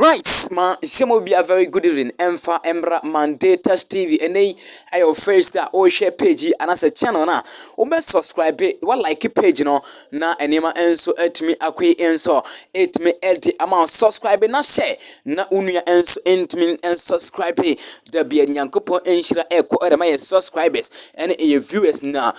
Right, ma, shall be a very good evening. Emfa Embra Mandatas TV and your first that all share page and as a channel na. Best subscribe what like page no na enema enso et me akwe enso et me edi amount subscribe na share na unuya enso ent me and subscribe there be a nyankopon enshira eko edema ye subscribers and your viewers na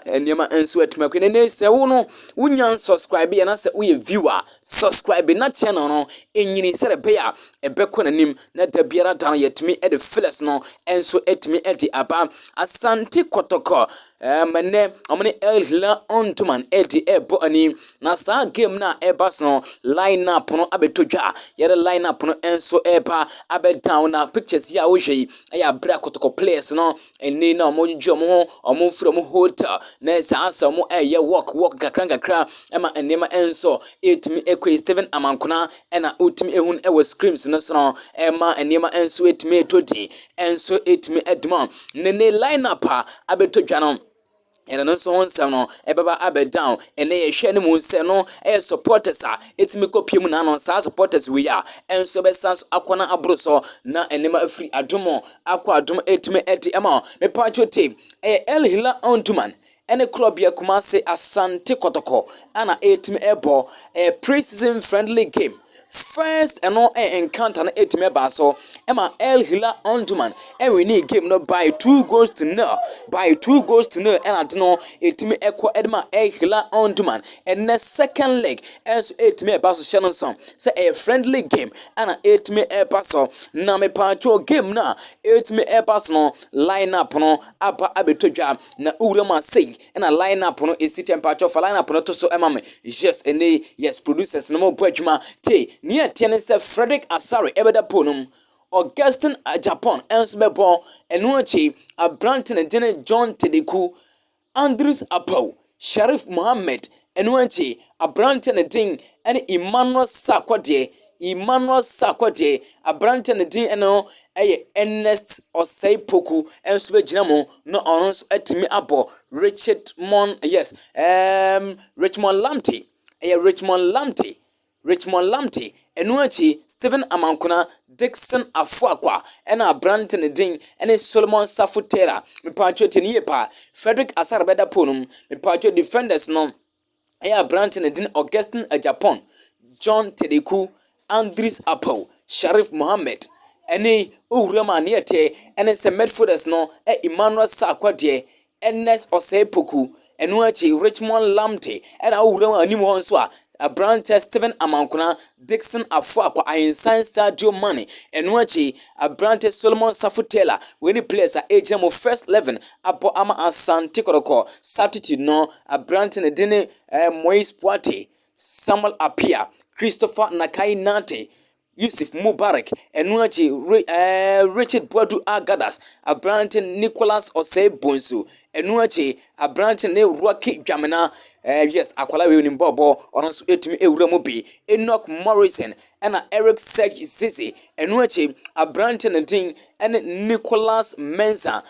enema enso et me akwe ne se wo no unyan subscribe na se we viewer subscribe na channel no enyini sere beya ebeko nanim na da biara dan yetimi e de files no enso etimi e di aba Asante Kotoko mane omne Hilal ontuman edi ebo ani na sa game na ebas no line up no abetodwa yere line up no enso eba abe down na pictures ya wo hwe ya bra Kotoko players no eni na omonju omo omo from hotel na sa asa omo eye walk kakra ema enema enso etimi ekwe Steven Amankuna ena utimi ehun ewo screams no so ema enema enso etimi etodi enso etimi edma ne line up abetodwa no and no so nsem no ebeba abe down and ye hwe ne mu nse no supporters etimi kopiem na no sa supporters we ya enso be sans akwana abroso na enema afri adomo akwa adom etimi edi ema me pacho team Hilal ontuman ene club ya Kumasi Asante Kotoko ana etimi ebo pre-season friendly game first and no encounter na etime baso ema Hilal ontuman we need game no by 2 goals to nil and adno etime ekwo edma Hilal ontuman and the second leg as etime baso shanonson say a friendly game and etime baso na me pancho game na etime baso no line up no aba abetodwa na urema say and a line up no esi temperature for line up no to so ema me yes producers no mo boadwuma te near Tianese Frederick Asari Ebeda Ponum, Augustine Japan, Ensbebo, Enuachi, a Branton and Jenny John Tedeku, Andrews Apo, Sharif Mohammed, Enuachi, a Branton and Ding, and Emmanuel Sakwade, a Branton and Ding, and Ernest or say Poku, Ensbe Jinamo, no honors at me Apo, Richmond Lamptey, Richmond Lamptey, Enuachi, Stephen Amankuna, Dixon Afuaqua, and a Branton Ding, and a Solomon Safutera, me patcho Teniepa, Frederick Asarbeda Punum, me patcho defenders no, Branton Ding, Augustine Japan, John Tedeku, Andres Apo, Sharif Mohammed, any Urama Niete, and a Medforders no, Emmanuel Sakwadie, Ernest Osepoku, Enuachi, Richmond Lamptey, and Urama Nimuanswa. A brand test Stephen Amankuna, Dixon Afuaqua, Insign Stadio Money, and Wachi, a brand test Solomon Safutela, when he plays at age of first 11, Apo Ama Asante Kotoko, substitute no, a brand in a dinner, Moise Poite, Samuel Apia, Christopher Nakai Nante, Yusuf Mubarak, and Wachi, Richard Boadu Agadas, a brand Nicholas Ose Bonsu, and Wachi, a brand new Rocky Jamina. Yes, akwala we nim bobo ono so etumi ewura mo bi Enoch Morrison and Eric Serge Sisi enuachi Abranton Ding and Nicholas Mensa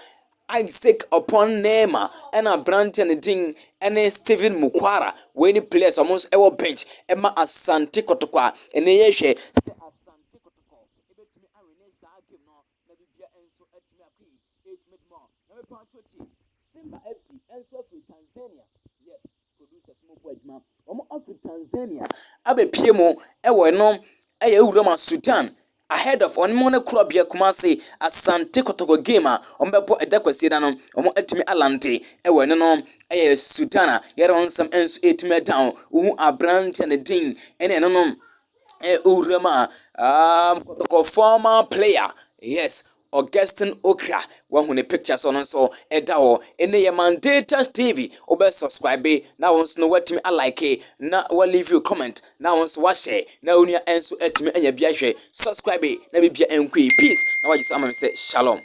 Isaac upon Nema and Abranton Ding and Stephen Mukwara when he plays almost our bench Emma Asante Kotoko and yeshe Asante Kotoko ebetumi arene sa game no na bibia enso etumi akwi etumi mo na me pancho team Simba FC enso of Tanzania yes producers mo boadma omo of Tanzania abe piemo ewo no Urama Sudan ahead of on money club ya Kumasi Asante Kotoko gamer ombepo edakwasi da no omo etimi alante ewo no Sudan yere on some enso etimi down uhu abranch and ding ene no Urama Kotoko former player yes Augustine Okra when the pictures on so edao ene ye Mandatas TV obe subscribe na once no what me I like na wa leave you comment na once wa share na unia enso etime anya bia hwe subscribe na bibia enkwe peace na wa just am say shalom.